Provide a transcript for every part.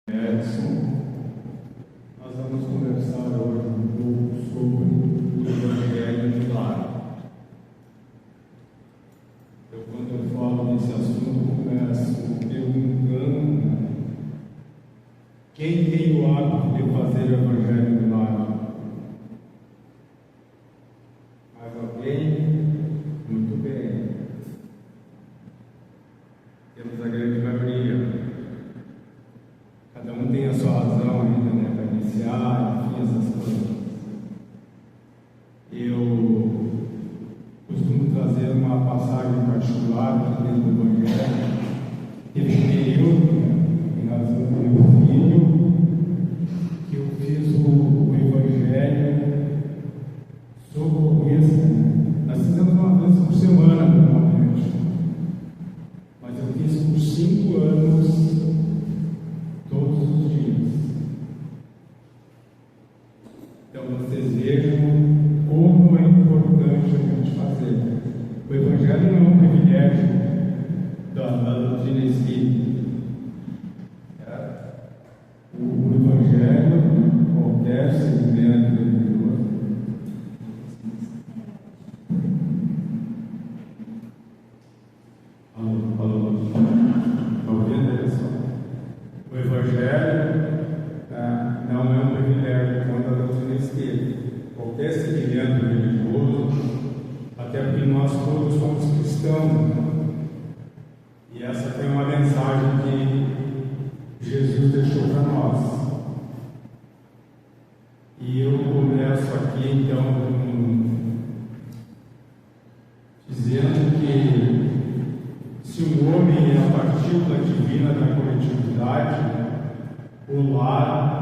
Edson, nós vamos conversar hoje um pouco sobre o Evangelho do Lar. Quando eu falo desse assunto, começo perguntando quem tem o hábito de fazer o Evangelho do Lar. Mais alguém? Muito bem. Temos a grande maioria. Cada um tem a sua razão ainda, né, para iniciar, enfim, essas coisas. Eu costumo trazer uma passagem particular dentro do Evangelho. Teve um período, em razão do meu filho, que eu fiz o Evangelho socorrista. Nós fizemos uma vez por semana, normalmente. Mas eu fiz por 5 anos. Todos os dias. Então vocês vejam como é importante a gente fazer. O Evangelho não é um privilégio da doutrina espírita. O Evangelho, qualquer segmento religioso, alô, está ouvindo aí, pessoal? O Evangelho não é um privilégio contra a doutrina espírita. Qualquer segmento religioso, até porque nós todos somos cristãos. E essa foi uma mensagem que Jesus deixou para nós. E eu começo aqui então dizendo que se o homem é a partícula divina da coletividade, o lar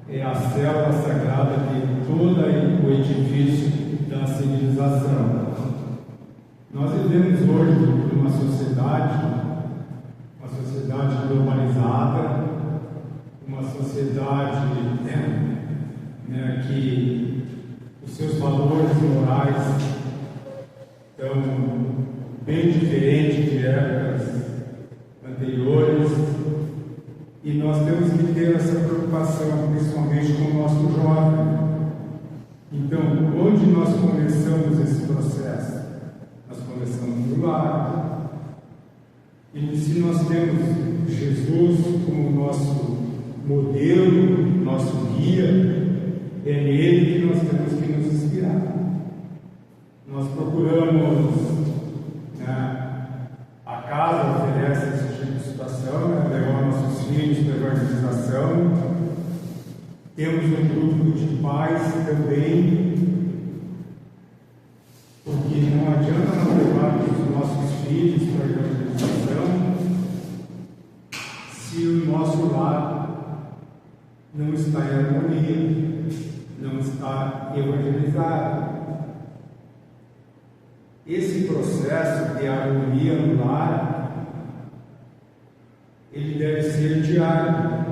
é a célula sagrada de todo o edifício da civilização. Nós vivemos hoje numa sociedade globalizada, uma sociedade que os seus valores morais estão bem diferentes de épocas anteriores, e nós temos que ter essa preocupação, principalmente com o nosso jovem. Então, onde nós começamos esse processo? Nós começamos no lar. E se nós temos Jesus como nosso modelo, nosso guia, é nele que nós temos que nos inspirar. Nós procuramos, a casa oferece esse tipo de situação, levar nossos filhos para a evangelização. Temos um grupo de pais também, porque não adianta nós levarmos os nossos filhos para a evangelização se o nosso lar não está em harmonia, não está evangelizado. Esse processo de harmonia no lar, ele deve ser diário.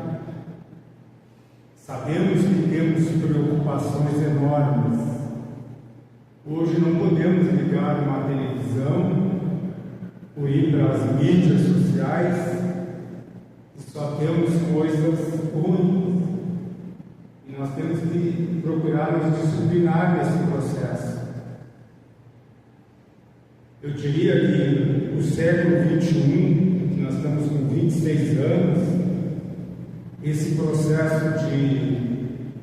Sabemos que temos preocupações enormes. Hoje não podemos ligar uma televisão ou ir para as mídias sociais e só temos coisas ruins. E nós temos que procurar nos disciplinar nesse processo. Eu diria que o século XXI, que nós estamos com 26 anos, esse processo de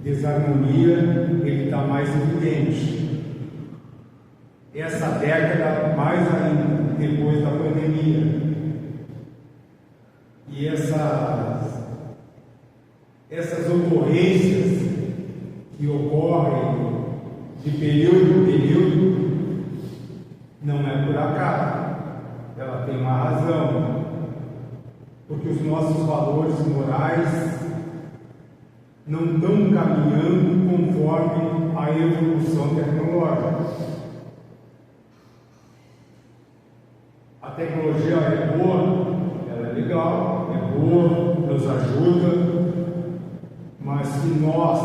desarmonia, ele está mais evidente. Essa década, mais ainda, depois da pandemia. E essas ocorrências que ocorrem de período em período, não é por acaso, ela tem uma razão, porque os nossos valores morais não estão caminhando conforme a evolução tecnológica. A tecnologia é boa, ela é legal, é boa, nos ajuda, mas se nós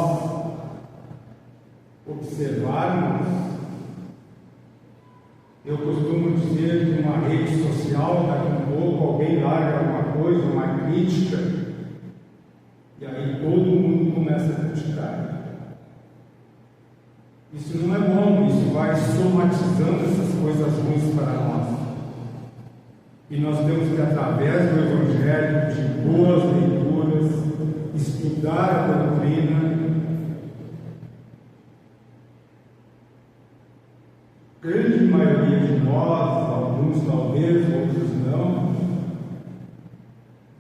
observarmos, eu costumo dizer que uma rede social, daqui a um pouco, alguém larga alguma coisa, uma crítica, todo mundo começa a criticar. Isso não é bom, isso vai somatizando essas coisas ruins para nós. E nós temos que, através do Evangelho, de boas leituras, estudar a doutrina. Grande maioria de nós, alguns talvez, outros não,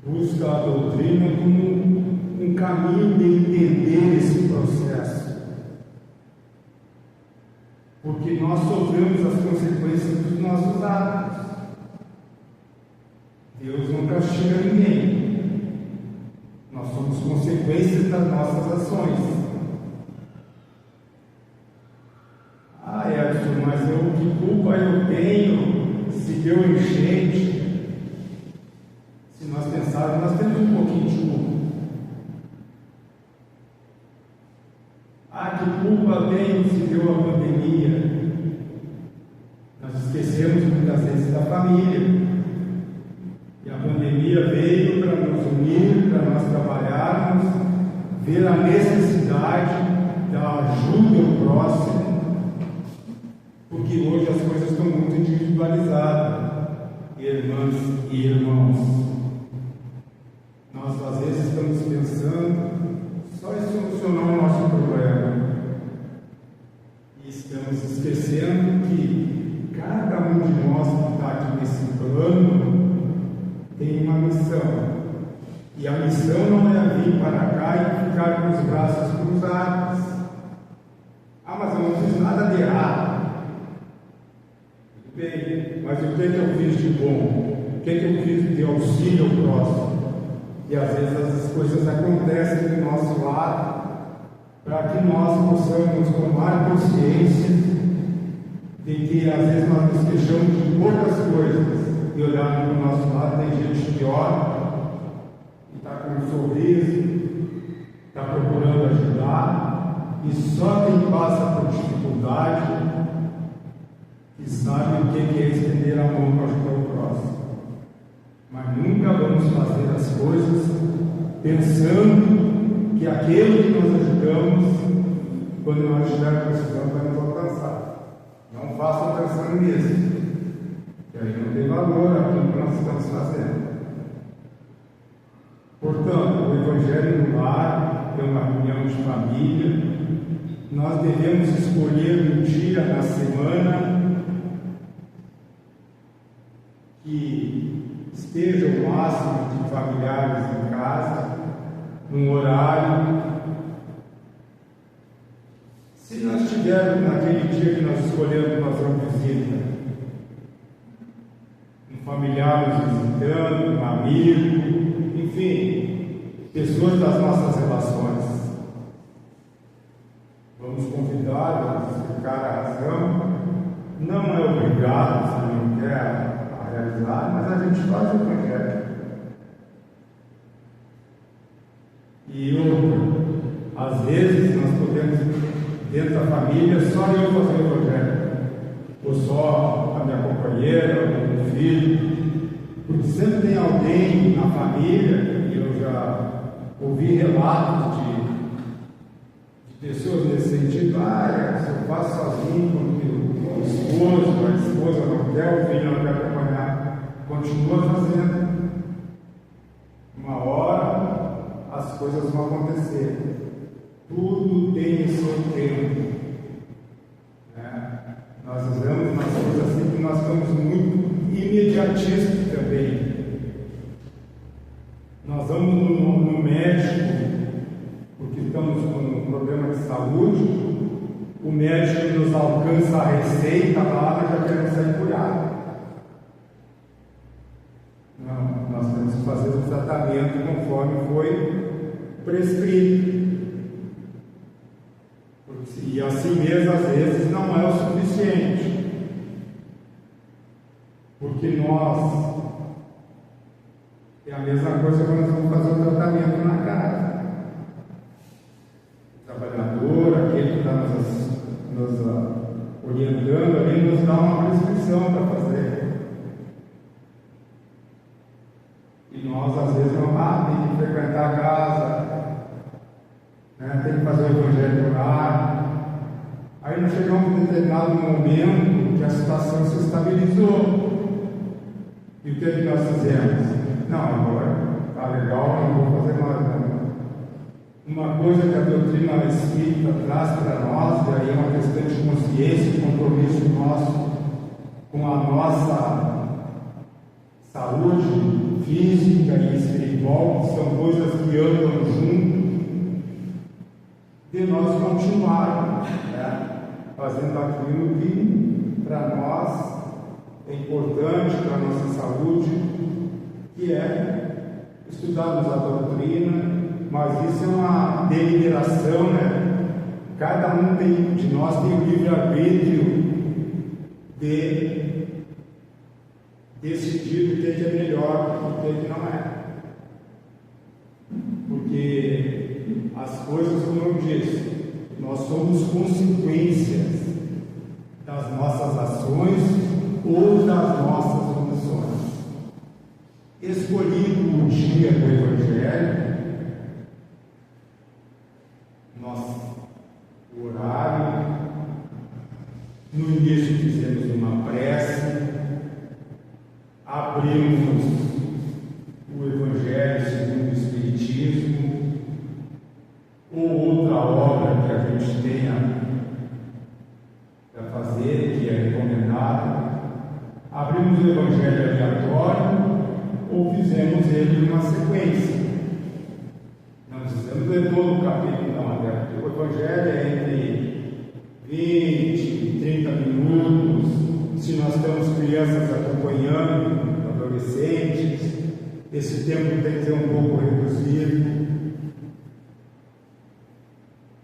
busca a doutrina como um caminho de entender esse processo. Porque nós sofremos as consequências dos nossos atos. Deus não castiga ninguém. Nós somos consequências das nossas ações. Edson, mas que culpa eu tenho se deu enchente? Se nós pensarmos, nós temos um pouquinho de culpa. Que culpa tenho se deu a pandemia? Nós esquecemos muitas vezes da família. E a pandemia veio para nos unir, para nós trabalharmos, ver a necessidade da ajuda ao próximo. Porque hoje as coisas estão muito individualizadas, irmãs e irmãos. Nós às vezes estamos pensando só em solucionar o nosso problema. E estamos esquecendo que cada um de nós que está aqui nesse plano tem uma missão. E a missão não é vir para cá e ficar com os braços cruzados. Mas eu não fiz nada de errado. Bem, mas o que eu fiz de bom? O que eu fiz de auxílio ao próximo? E às vezes as coisas acontecem do nosso lado para que nós possamos tomar consciência de que às vezes nós nos queixamos de poucas coisas e olhando para o nosso lado tem gente pior, que está com um sorriso, está procurando ajudar, e só quem passa por dificuldade e sabe o que é estender a mão para ajudar o próximo. Mas nunca vamos fazer as coisas pensando que aquele que nós ajudamos, quando nós estivermos precisando, vai nos alcançar. Não façam pensando nisso, que aí não tem valor aquilo que nós estamos fazendo. Portanto, o Evangelho no lar é uma reunião de família. Nós devemos escolher um dia na semana que esteja o máximo de familiares em casa, num horário. Se nós tivermos naquele dia que nós escolhemos fazer uma visita, um familiar nos visitando, um amigo, enfim, pessoas das nossas relações, vamos convidar, vamos explicar a razão. Não é obrigado, se não quer realizar, mas a gente faz o Evangelho. E outra, às vezes nós podemos, dentro da família, só eu fazer o Evangelho, ou só a minha companheira, ou meu filho, porque sempre tem alguém na família, e eu já ouvi relatos de pessoas nesse sentido: se eu faço sozinho, porque o esposo, a esposa não quer, o filho não quer acompanhar, continua fazendo. Uma hora as coisas vão acontecer. Tudo tem o seu tempo. Nós usamos umas coisas assim que nós estamos muito imediatistas também. Nós vamos no médico porque estamos com um problema de saúde. O médico nos alcança a receita lá, nós já queremos sair curado. Não, nós temos que fazer o tratamento conforme foi prescrito. E assim mesmo, às vezes, não é o suficiente. Porque nós, é a mesma coisa quando nós vamos fazer o tratamento na casa. O trabalhador, aquele que está nos orientando ali, nos dá uma prescrição para fazer. E nós, às vezes, não tem que frequentar a casa, nós chegamos a um determinado momento que a situação se estabilizou. E o que é que nós fizemos? Não, agora está legal, não vou fazer mais não. Uma coisa que a doutrina espírita traz para nós, e aí é uma questão de consciência, compromisso nosso com a nossa saúde física e espiritual, que são coisas que andam junto, de nós continuarmos, né, fazendo aquilo que para nós é importante para a nossa saúde, que é estudarmos a doutrina, mas isso é uma deliberação, né? Cada um de nós tem o livre-arbítrio de decidir o que é melhor e o que é que não é. Porque as coisas, como eu disse, nós somos consequências das nossas ações ou das nossas omissões. Escolhido o dia do Evangelho, o horário, no início fizemos uma prece, abrimos o Evangelho segundo o Espiritismo, ou outra obra que a gente tenha para fazer, que é recomendada. Abrimos o Evangelho aleatório ou fizemos ele numa sequência. Não precisamos ler todo o capítulo, não, até porque o Evangelho é entre 20 e 30 minutos. Se nós temos crianças acompanhando, adolescentes, esse tempo tem que ser um pouco reduzido.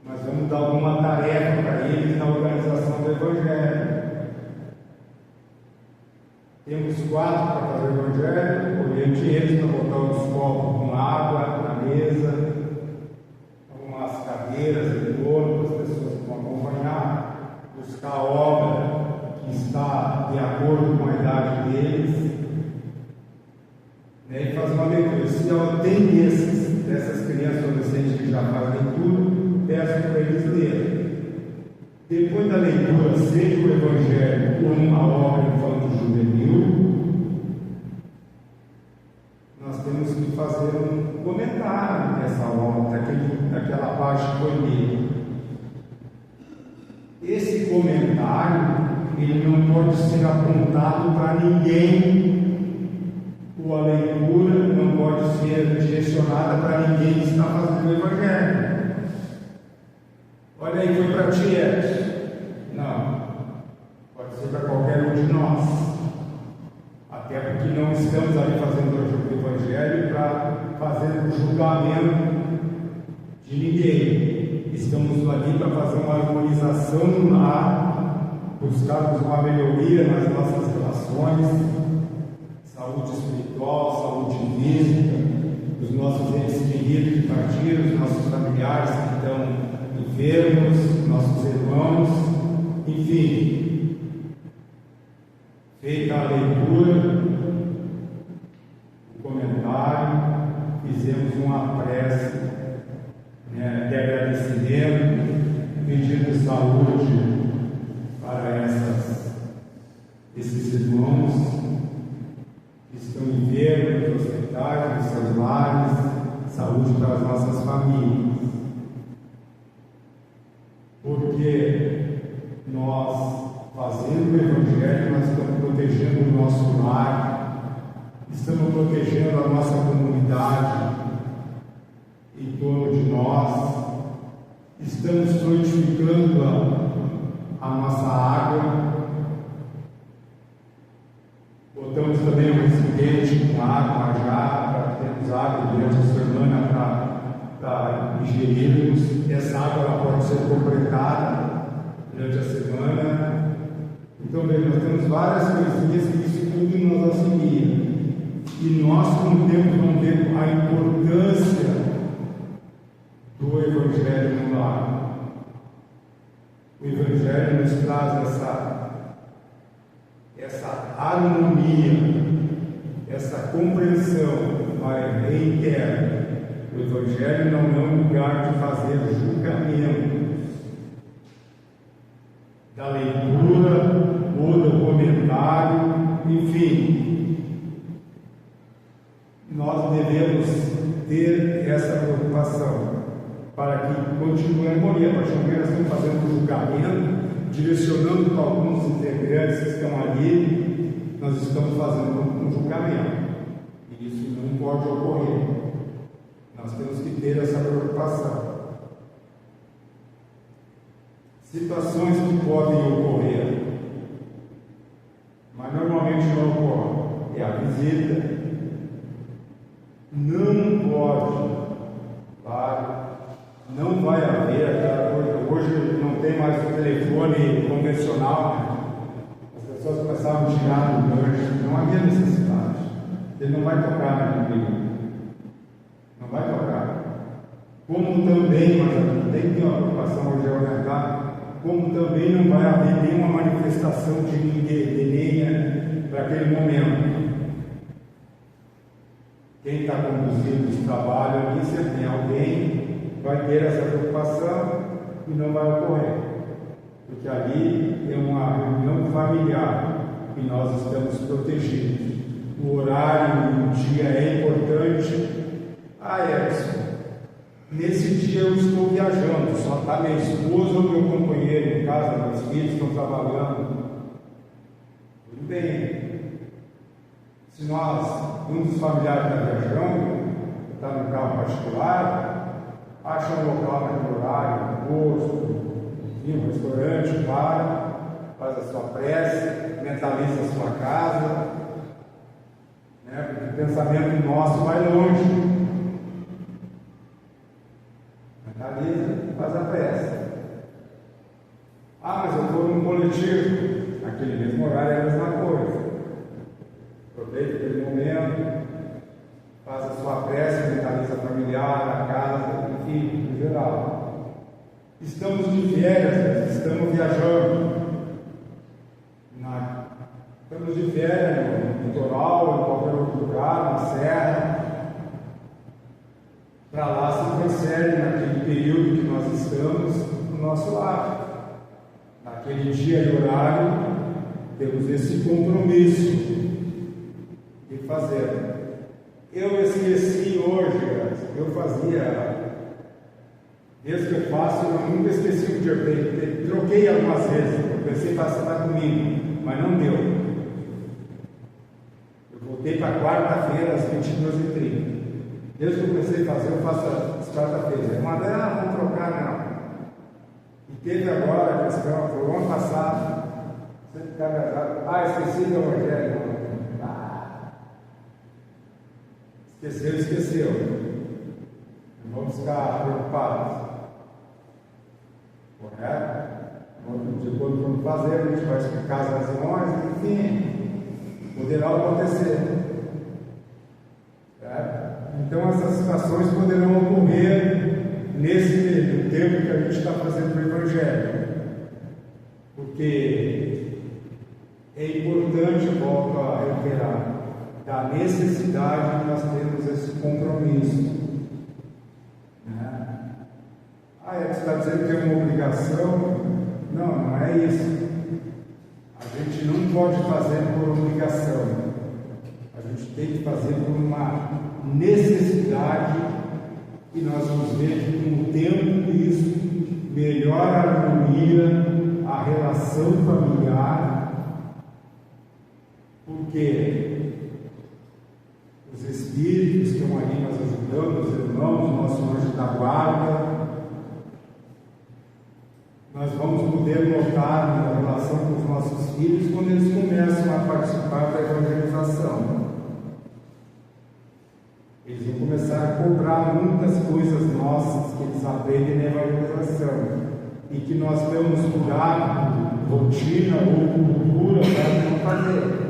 Mas vamos dar alguma tarefa para eles na organização do Evangelho. Temos 4 para fazer o Evangelho, oriente eles para botar os copos com água na mesa, algumas cadeiras em torno para as pessoas que vão acompanhar, buscar a obra que está de acordo com a idade deles, né, e fazer uma leitura. Se ela tem dessas crianças e adolescentes que já fazem leitura, peço para eles lerem. Depois da leitura, seja o Evangelho ou uma obra infanto-juvenil, nós temos que fazer um comentário dessa obra, daquela parte que foi lida. Esse comentário, ele não pode ser apontado para ninguém, ou a leitura não pode ser direcionada para ninguém que está fazendo o Evangelho. Olha aí, foi para ti, Edson. Não, pode ser para qualquer um de nós. Até porque não estamos ali fazendo o Evangelho para fazer o julgamento de ninguém. Estamos ali para fazer uma harmonização no lar, buscarmos uma melhoria nas nossas relações, saúde espiritual, saúde física, dos nossos entes queridos que partiram, dos nossos familiares que estão enfermos, nossos irmãos, enfim. Feita a leitura, o comentário, fizemos uma prece, né, de agradecimento, pedindo saúde para esses irmãos que estão enfermos nos hospitais, nos seus lares, saúde para as nossas famílias. Porque nós, fazendo o Evangelho, nós estamos protegendo o nosso lar, estamos protegendo a nossa comunidade em torno de nós, estamos frutificando a nossa água, botamos também um recipiente com água já, para termos água durante a semana para ingerirmos. Essa água ela pode ser completada durante a semana. Então, bem, nós temos várias coisinhas que isso tudo nos auxilia. E nós, com o tempo, vamos ver a importância do Evangelho no lar. O Evangelho nos traz essa harmonia, essa compreensão, mas reitero, o Evangelho não é um lugar de fazer julgamentos. da leitura ou do comentário, enfim, nós devemos ter essa preocupação para que continue a harmonia. A partir do momento que nós estamos fazendo um julgamento, direcionando para alguns integrantes que estão ali, nós estamos fazendo um julgamento, e isso não pode ocorrer. Nós temos que ter essa preocupação. Situações que podem ocorrer, mas normalmente não ocorre, é a visita. Não pode, claro, não vai haver aquela coisa. Hoje não tem mais o telefone convencional, né? As pessoas começavam a tirar do gancho, não havia necessidade. Ele não vai tocar na Bíblia, não vai tocar. Como também, mas tem que ter uma preocupação hoje orientar, como também não vai haver nenhuma manifestação de ninguém para aquele momento. Quem está conduzindo esse trabalho aqui, se tem alguém, vai ter essa preocupação e não vai ocorrer, porque ali é uma reunião familiar e nós estamos protegidos. O horário e o dia é importante. Edson, nesse dia eu estou viajando, só está minha esposa ou meu companheiro em casa, meus filhos estão trabalhando. Tudo bem. Se um dos familiares está viajando, está no carro particular, acha um local naquele horário, um posto, um restaurante, faz a sua prece, mentaliza a sua casa, né? Porque o pensamento nosso vai longe. Mentaliza, faz a prece. Mas eu estou num coletivo, naquele mesmo horário é a mesma coisa. Aproveita aquele momento, faz a sua prece, mentaliza a familiar, a casa, enfim, em geral. Estamos de férias, estamos viajando. Estamos de férias no litoral, em qualquer outro lugar, na serra. Para lá se percebe naquele período que nós estamos no nosso lar. Naquele dia e horário, temos esse compromisso de fazer. Eu esqueci hoje, eu fazia, desde que eu faço, eu nunca esqueci o dia. Troquei algumas vezes, eu pensei em passar comigo, mas não deu. Eu voltei para quarta-feira às 22h30. Desde que eu comecei a fazer, eu faço às quarta-feiras. Mas vamos trocar, não. E teve agora a questão, foi o ano passado, você está casado, esqueci do Evangelho. Esqueceu. Não vamos ficar preocupados. Correto? Quando vamos fazer, a gente vai explicar as razões, enfim, poderá acontecer. Certo? Então, essas situações poderão ocorrer nesse tempo que a gente está fazendo o Evangelho. Porque é importante, volto a reiterar, da necessidade de nós termos esse compromisso. Você está dizendo que é uma obrigação? Não é isso. A gente não pode fazer por obrigação. A gente tem que fazer por uma necessidade, e nós vamos ver que com o tempo isso melhora a harmonia, a relação familiar, porque os espíritos que estão ali nos ajudando, os irmãos, o nosso anjo da guarda, nós vamos poder notar na relação com os nossos filhos quando eles começam a participar da evangelização. Eles vão começar a cobrar muitas coisas nossas que eles aprendem na evangelização e que nós temos por hábito, rotina ou cultura para não fazer.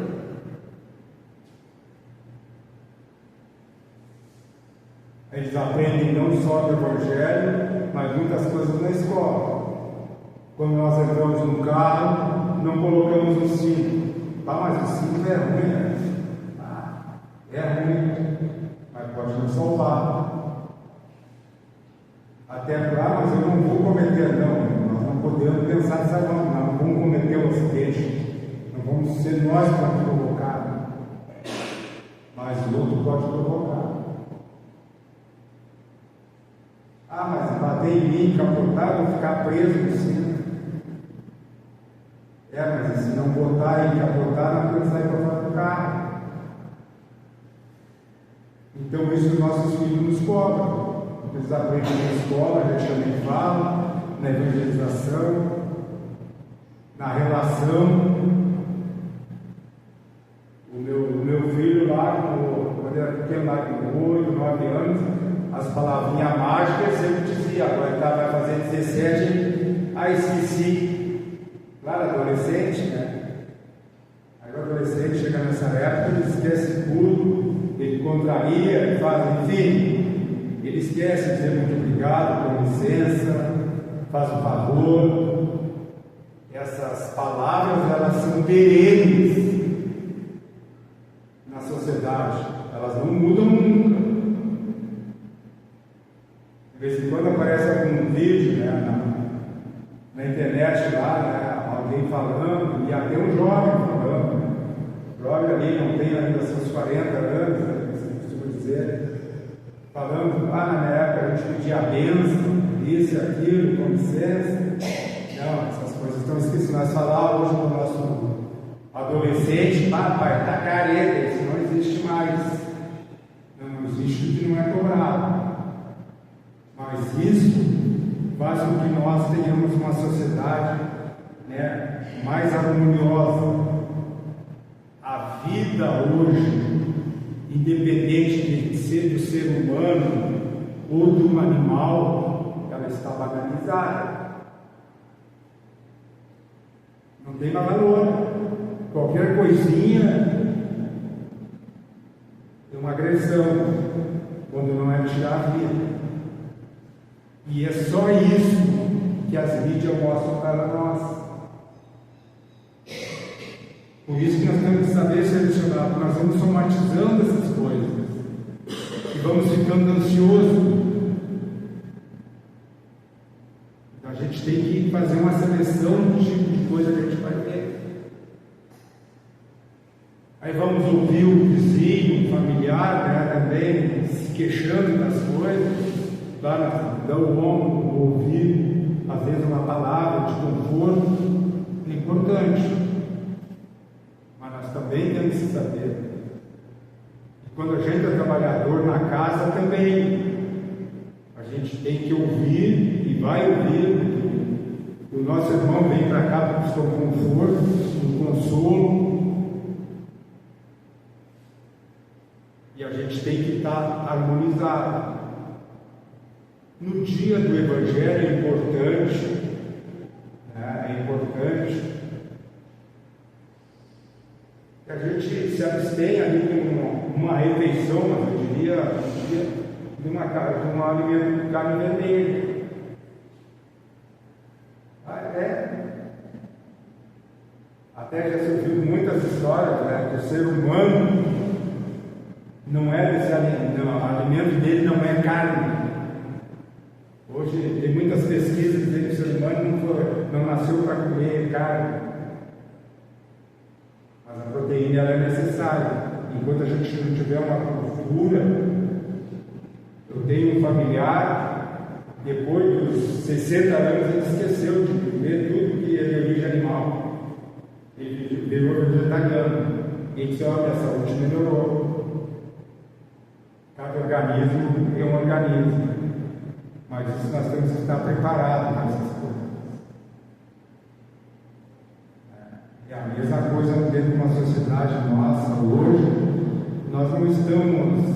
Eles aprendem não só do Evangelho, mas muitas coisas na escola. Quando nós entramos no carro, não colocamos o cinto. Mas o cinto é ruim, né? É ruim, mas pode nos salvar. Até lá, mas eu não vou cometer, não. Nós não podemos pensar dessa forma, não vamos cometer um acidente, não vamos ser nós que vamos provocar, mas o outro pode provocar. Ah, mas bater em mim, capotar, vou ficar preso no cinto. Mas se não botar e capotar, não pode sair para fora do carro. Então isso os nossos filhos nos cobram. Eles aprendem na escola, a gente também fala, na evangelização, na relação. O meu filho lá, quando era pequeno, lá com 8, 9 anos, as palavrinhas mágicas sempre dizia, agora ele vai fazer 17, esqueci. Claro, adolescente, né? Aí o adolescente chega nessa época, ele esquece tudo, ele contraria, ele faz, enfim, ele esquece de dizer muito obrigado, com licença, faz um favor. Essas palavras, elas são perenes na sociedade, elas não mudam nunca. De vez em quando aparece algum vídeo, né, na internet lá, né, alguém falando, e até um jovem falando, né? O jovem ali não tem ainda seus 40 anos, né, se costuma dizer, falando, na minha época a gente pedia a bênção, isso e aquilo, com licença. Não, essas coisas estão escritas. Nós falávamos hoje com o nosso adolescente, pai, tá careta, isso não existe mais. Não existe o que não é cobrado. Mas isso faz com que nós tenhamos uma sociedade, né, mais harmoniosa. A vida hoje, independente de ser do ser humano ou de um animal, ela está banalizada. Não tem mais valor. Qualquer coisinha é uma agressão, quando não é tirar a vida. E é só isso que as mídias mostram para nós. Por isso que nós temos que saber selecionar, porque nós vamos somatizando essas coisas e vamos ficando ansiosos. Então a gente tem que fazer uma seleção do tipo de coisa que a gente vai ver. Aí vamos ouvir o vizinho, o familiar, né, também se queixando das coisas. Claro, dá o ombro, ouvir, às vezes uma palavra de conforto, é importante. Mas nós também temos que saber. Quando a gente é trabalhador na casa também, a gente tem que ouvir e vai ouvir. O nosso irmão vem para cá para buscar um conforto, um consolo. E a gente tem que estar harmonizado. No dia do Evangelho é importante, né, que a gente se abstenha ali de uma refeição, mas eu diria, de um alimento de carne vermelha. Até já se ouviu muitas histórias, né, que o ser humano não é desse alimento, o alimento dele não é carne. Hoje tem muitas pesquisas dizendo que o ser humano não nasceu para comer carne, mas a proteína ela é necessária. Enquanto a gente não tiver uma cura, eu tenho um familiar, depois dos 60 anos ele esqueceu de comer tudo que é de origem animal, ele virou vegetariano, e disse: olha, a saúde melhorou. Cada organismo é um organismo. Mas isso nós temos que estar preparados para essas coisas. É a mesma coisa dentro de uma sociedade nossa hoje. Nós não estamos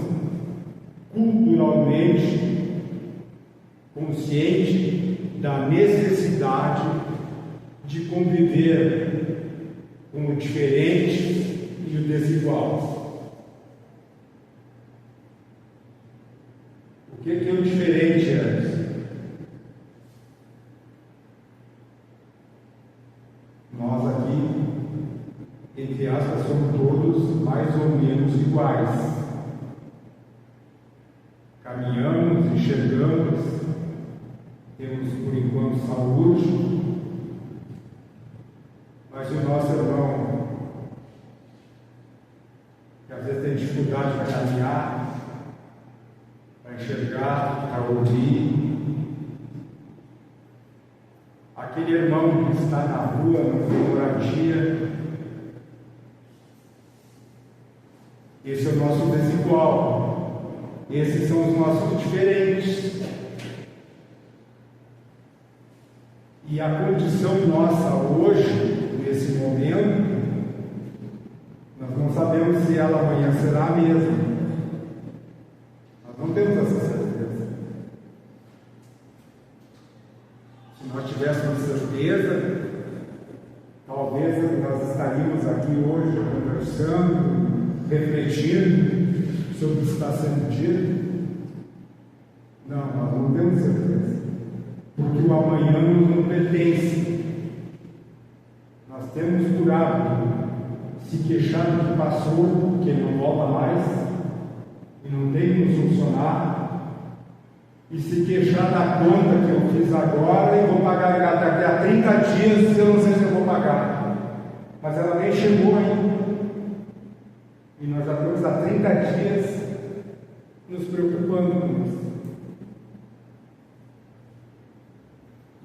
culturalmente conscientes da necessidade de conviver com o diferente e o desigual. O que é o diferente antes? Nós aqui, entre aspas, somos todos mais ou menos iguais. Caminhamos, enxergamos, ouvir. Aquele irmão que está na rua, não tem moradia. Esse é o nosso desigual. Esses são os nossos diferentes. E a condição nossa hoje, nesse momento, nós não sabemos se ela amanhã será a mesma. Nós não temos essa certeza. Se nós tivéssemos certeza, talvez nós estaríamos aqui hoje conversando, refletindo sobre o que está sendo dito. Não, nós não temos certeza. Porque o amanhã não pertence. Nós temos por hábito se queixar do que passou, que não volta mais, e não tem como solucionar, e se queixar da conta que eu fiz agora e vou pagar daqui a 30 dias, eu não sei se eu vou pagar, mas ela nem chegou ainda, e nós já estamos há 30 dias nos preocupando com isso.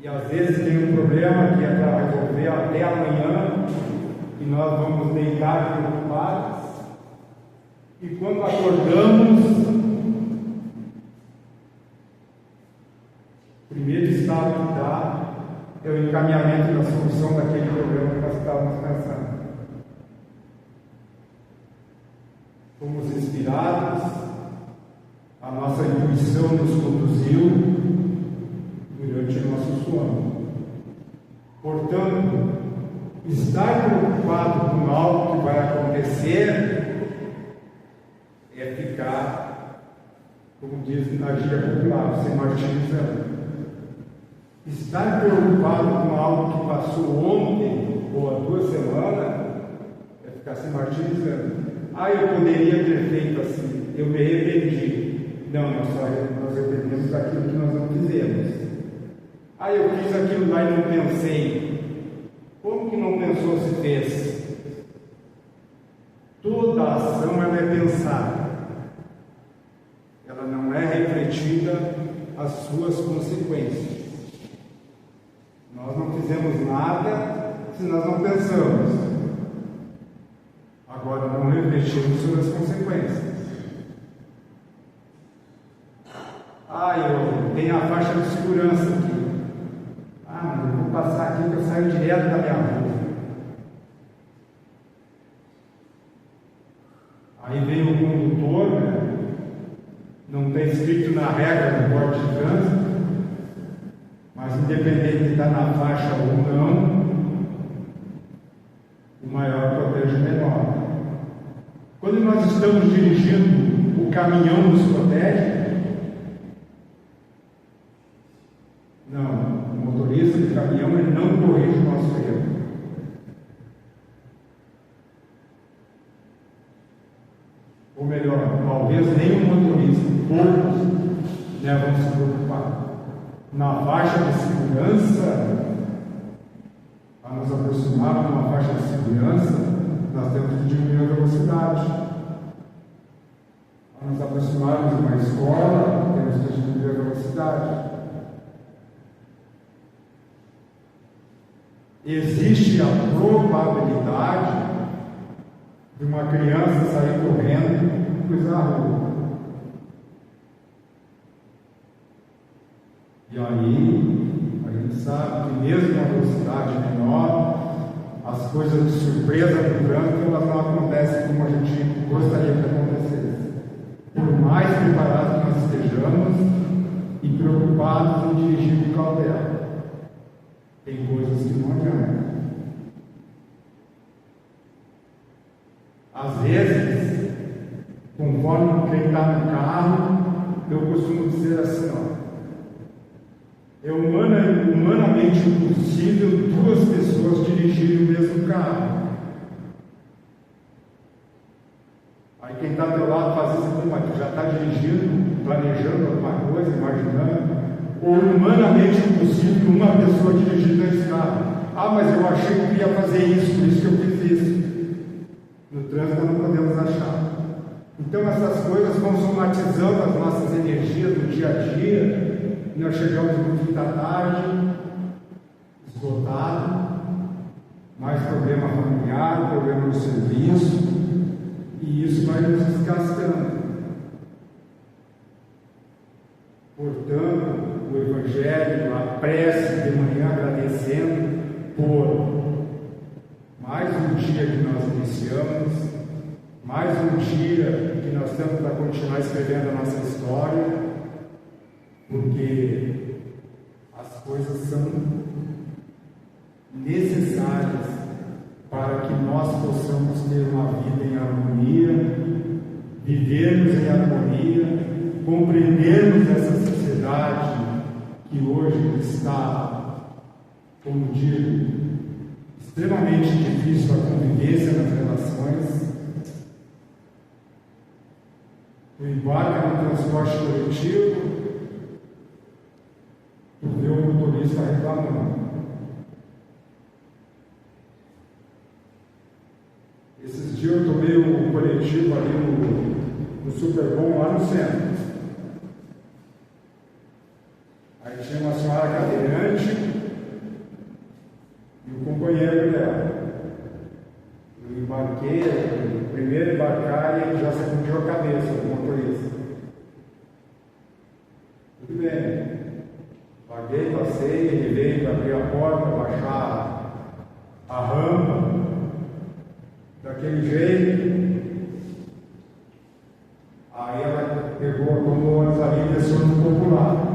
E às vezes tem um problema que é para resolver até amanhã, e nós vamos deitar preocupados, e quando acordamos, o primeiro estado que dá é o encaminhamento da solução daquele problema que nós estávamos pensando. Fomos inspirados, a nossa intuição nos conduziu durante o nosso sono. Portanto, estar preocupado com algo que vai acontecer é ficar, como diz na gíria popular, se martirizando. Estar preocupado com algo que passou ontem ou há 2 semanas é ficar se martirizando. Eu poderia ter feito assim, eu me arrependi. Não, nós arrependemos daquilo que nós não fizemos. Eu fiz aquilo lá e não pensei. Como que não pensou se fez? Toda ação ela é pensada. Ela não é refletida as suas consequências. Nós não fizemos nada se nós não pensamos. Agora não refletimos sobre as consequências. Eu tenho a faixa de segurança aqui. Eu vou passar aqui que eu saio direto da minha rua. Aí vem o condutor, não tem escrito na regra do Código de Trânsito, mas independente de estar na faixa ou não, o maior protege o menor. Quando nós estamos dirigindo, o caminhão nos protege? Não. O motorista de caminhão ele não corrige o nosso erro. Ou melhor, talvez nem o motorista, poucos vão se preocupar. Na faixa de segurança, para nos aproximarmos de uma faixa de segurança, nós temos que diminuir a velocidade. Para nos aproximarmos de uma escola, temos que diminuir a velocidade. Existe a probabilidade de uma criança sair correndo e cruzar a rua. E aí, a gente sabe que mesmo a velocidade menor, as coisas de surpresa no trânsito, elas não acontecem como a gente gostaria que acontecesse. Por mais preparados que nós estejamos e preocupados em dirigir com cautela. Tem coisas que não adiantam. Às vezes, conforme quem está no carro, eu costumo dizer assim, é humanamente impossível 2 pessoas dirigirem o mesmo carro. Aí quem está do teu lado faz isso, mas já está dirigindo, planejando alguma coisa, imaginando. Ou humanamente impossível uma pessoa dirigir nesse carro. Mas eu achei que ia fazer isso, por isso que eu fiz isso. No trânsito não podemos achar. Então essas coisas vão somatizando as nossas energias do dia a dia, nós chegamos no fim da tarde, esgotado, mais problema familiar, problema no serviço, e isso vai nos desgastando. Portanto, o Evangelho, a prece de manhã agradecendo por mais um dia que nós iniciamos, mais um dia que nós temos para continuar escrevendo a nossa história, porque as coisas são necessárias para que nós possamos ter uma vida em harmonia, vivermos em harmonia, compreendermos essa sociedade que hoje está, como digo, extremamente difícil a convivência nas relações. Tu embarca no transporte coletivo, tu vê o motorista reclamando. Esses dias eu tomei um coletivo ali no Super Bom, lá no centro. Aí tinha uma senhora cadeirante e o companheiro dela. Eu embarquei, o primeiro embarcar e ele já sacudiu a cabeça do motorista. Tudo bem. Paguei, passei, ele veio para abrir a porta, baixar a rampa, daquele jeito. Aí ela pegou, tomou o ônibus ali e desceu no Popular.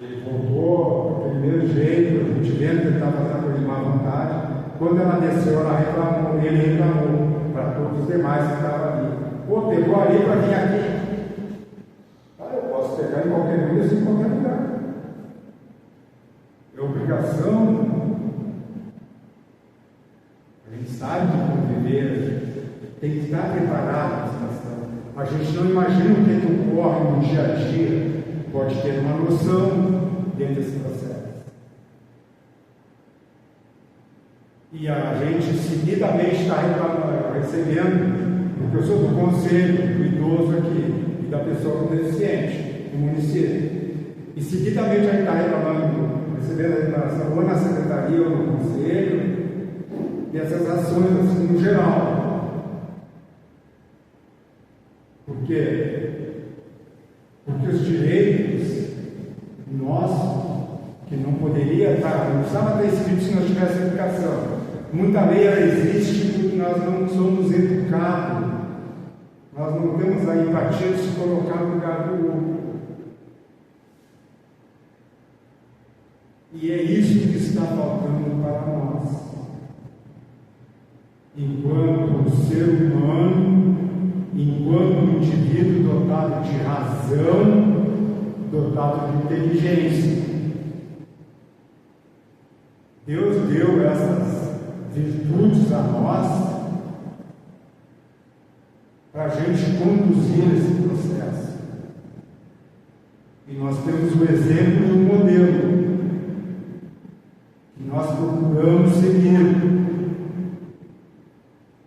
Ele voltou daquele mesmo jeito, a gente vendo que ele estava fazendo coisa de má vontade. Quando ela desceu, ela reclamou, ele reclamou para todos os demais que estavam ali. Pô, pegou ali para vir aqui. Ah, eu posso pegar em qualquer lugar, em qualquer lugar. É obrigação. A gente sabe que conviver, tem que estar preparado para a situação. A gente não imagina o que ocorre no dia a dia. Pode ter uma noção dentro desse processo. E a gente seguidamente está recebendo, porque eu sou do conselho do idoso aqui e da pessoa com deficiente no município. E seguidamente a gente está recebendo a reclamação ou na secretaria ou no conselho, e essas ações assim no geral. Por quê? Porque os direitos nossos, que não poderia estar, não precisava ter escrito se nós tivéssemos educação. Muita lei existe porque nós não somos educados. Nós não temos a empatia de se colocar no lugar do outro. E é isso que está faltando para nós. Enquanto ser humano, enquanto indivíduo dotado de razão, dotado de inteligência. Deus deu essas virtudes a nós para a gente conduzir esse processo. E nós temos o exemplo e o modelo que nós procuramos seguir.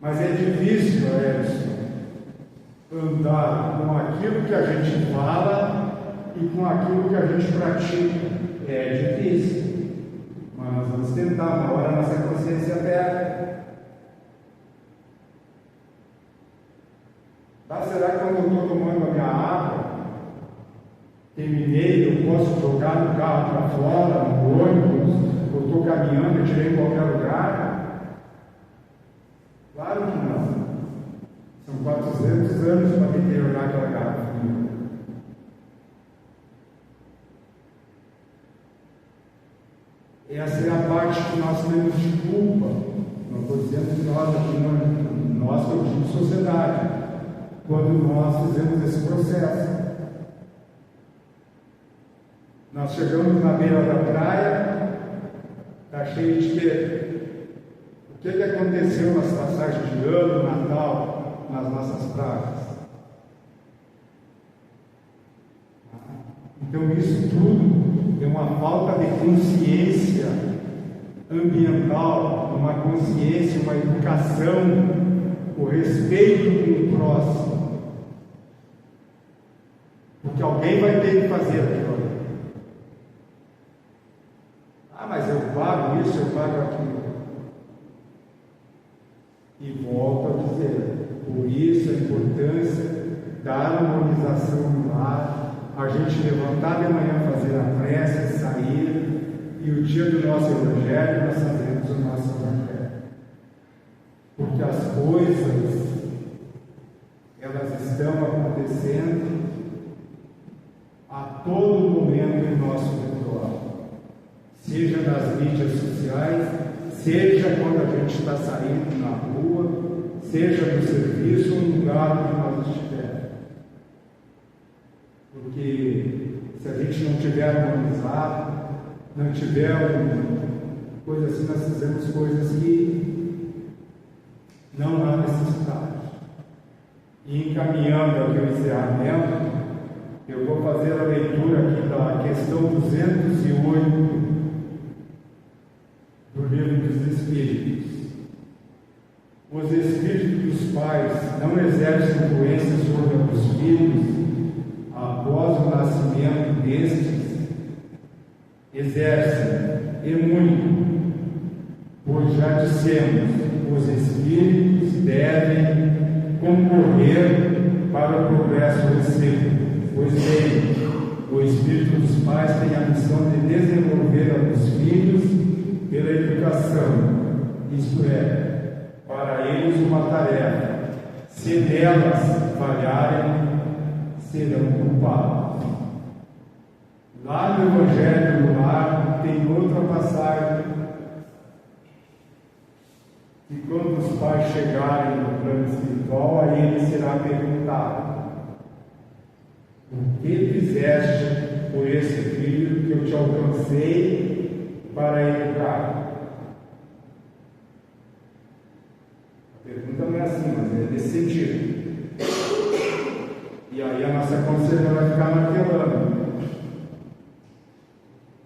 Mas é difícil, Edson, andar com aquilo que a gente fala e com aquilo que a gente pratica. É difícil. Mas nós vamos tentar, uma hora a nossa consciência aberta. Tá, será que quando eu estou tomando a minha água, terminei, eu posso jogar no carro para fora, no ônibus, eu estou caminhando, eu tirei em qualquer lugar? Claro que não. São 400 anos para deteriorar aquela garrafa. Essa é a parte que nós temos de culpa. Não estou dizendo que nós aqui, nós que eu digo sociedade, quando nós fizemos esse processo. Nós chegamos na beira da praia, está cheio de quê? O que aconteceu nas passagens de ano, Natal, nas nossas praias? Então isso tudo é uma falta de consciência ambiental, uma consciência, uma educação o respeito com o próximo, porque alguém vai ter que fazer aquilo ali. Ah, mas eu pago isso, eu pago aquilo. E volto a dizer, por isso a importância da harmonização no lar, a gente levantar de manhã, fazer a prece, sair, e o dia do nosso Evangelho nós fazemos o nosso Evangelho. Porque as coisas, elas estão acontecendo a todo momento em nosso redor, seja nas mídias sociais, seja quando a gente está saindo na rua, seja no serviço ou no lugar onde nós estivermos. Porque se a gente não tiver harmonizado, não tiver coisa assim, nós fazemos coisas que não há necessidade. E encaminhando aqui o encerramento, eu vou fazer a leitura aqui da questão 208 do Livro dos Espíritos. Os espíritos dos pais não exercem influência sobre os filhos após o nascimento destes, exercem, e muito, pois já dissemos, os espíritos devem concorrer para o progresso recíproco. Pois bem, o espírito dos pais tem a missão de desenvolver a dos filhos pela educação, isto é, para eles uma tarefa. Se delas falharem, serão culpados. Lá no Evangelho do Lar tem outra passagem que quando os pais chegarem no plano espiritual, a eles será perguntado: o que fizeste por esse filho que eu te alcancei para educar? A pergunta não é assim, mas é desse sentido. E aí a nossa consciência vai ficar martelando.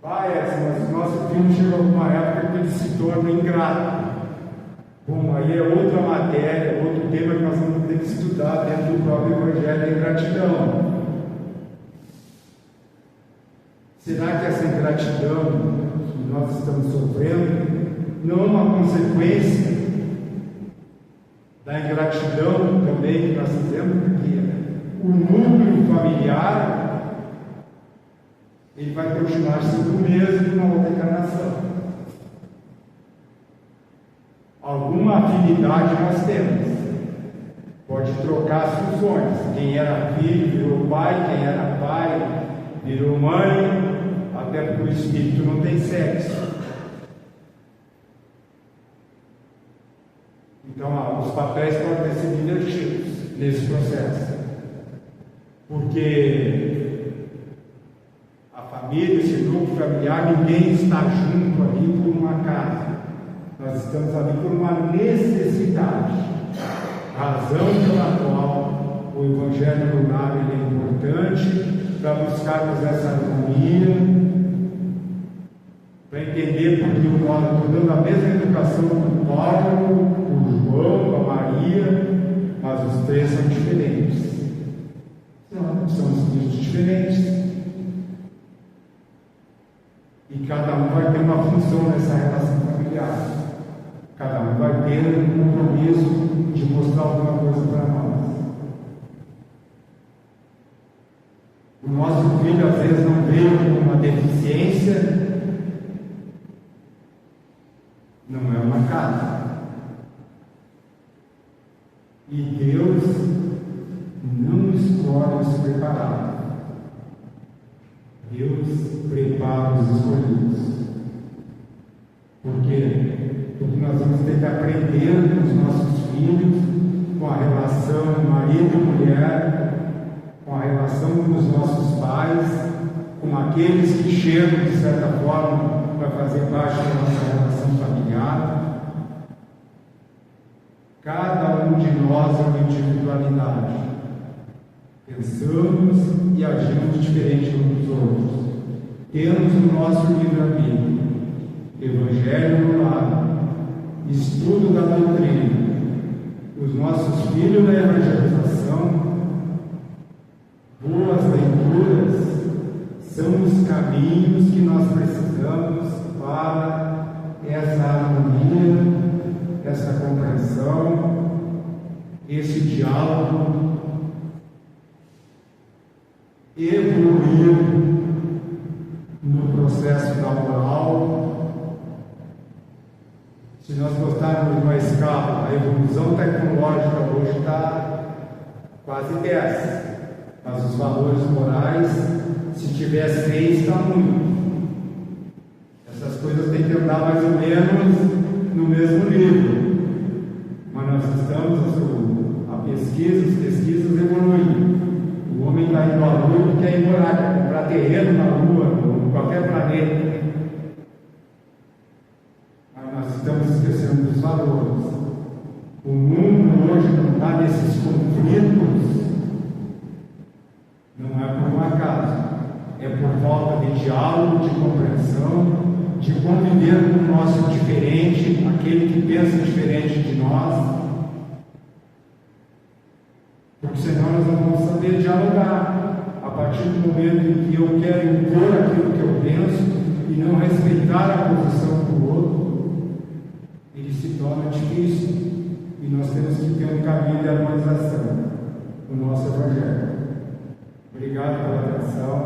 Pai, mas o nosso filho chegou a uma época que ele se torna ingrato. Bom, aí é outra matéria, outro tema que nós vamos ter que estudar dentro do próprio Evangelho da ingratidão. Será que essa ingratidão que nós estamos sofrendo não é uma consequência da ingratidão também que nós fizemos? Porque o núcleo familiar, ele vai continuar sendo o mesmo na outra encarnação. Alguma afinidade nós temos. Pode trocar as funções. Quem era filho virou pai, quem era pai virou mãe, até porque o espírito não tem sexo. Então, os papéis podem ser invertidos nesse processo. Porque a família, esse grupo familiar, ninguém está junto ali por uma casa. Nós estamos ali por uma necessidade. Razão pela qual o Evangelho do Lar é importante para buscarmos essa harmonia, para entender porque eu estou dando a mesma educação para o Paulo, para o João, para a Maria, mas os três são diferentes. Não, são espíritos diferentes. E cada um vai ter uma função nessa relação familiar. Cada um vai ter um compromisso de mostrar alguma coisa para nós. O nosso filho às vezes não veio com uma deficiência, não é uma casa. E Deus não escolhe os preparados. Deus prepara os escolhidos. Por quê? Porque nós vamos ter que aprender com os nossos filhos, com a relação marido e mulher, com a relação com os nossos pais, com aqueles que chegam, de certa forma, para fazer parte da nossa relação familiar. Cada um de nós é uma individualidade. Pensamos e agimos diferente uns dos outros. Temos o nosso livre-arbítrio, Evangelho no Lar, estudo da doutrina, os nossos filhos na evangelização, boas leituras, são os caminhos que nós precisamos para essa harmonia, essa compreensão, esse diálogo, evoluir no processo da moral. Se nós botarmos uma escala, a evolução tecnológica hoje está quase 10, mas os valores morais, se tiver 6, está muito. Essas coisas têm que andar mais ou menos no mesmo nível. Mas nós estamos, as pesquisas evoluindo. O homem está indo à Lua e quer ir morar, quer comprar terreno na Lua, em qualquer planeta. Mas nós estamos esquecendo dos valores. O mundo hoje não está nesses conflitos, não é por um acaso, é por falta de diálogo, de compreensão, de conviver com o nosso diferente, aquele que pensa diferente de nós, porque senão nós não vamos saber dialogar. A partir do momento em que eu quero impor aquilo que eu penso e não respeitar a posição do outro, ele se torna difícil, e nós temos que ter um caminho de harmonização no nosso Evangelho. Obrigado pela atenção.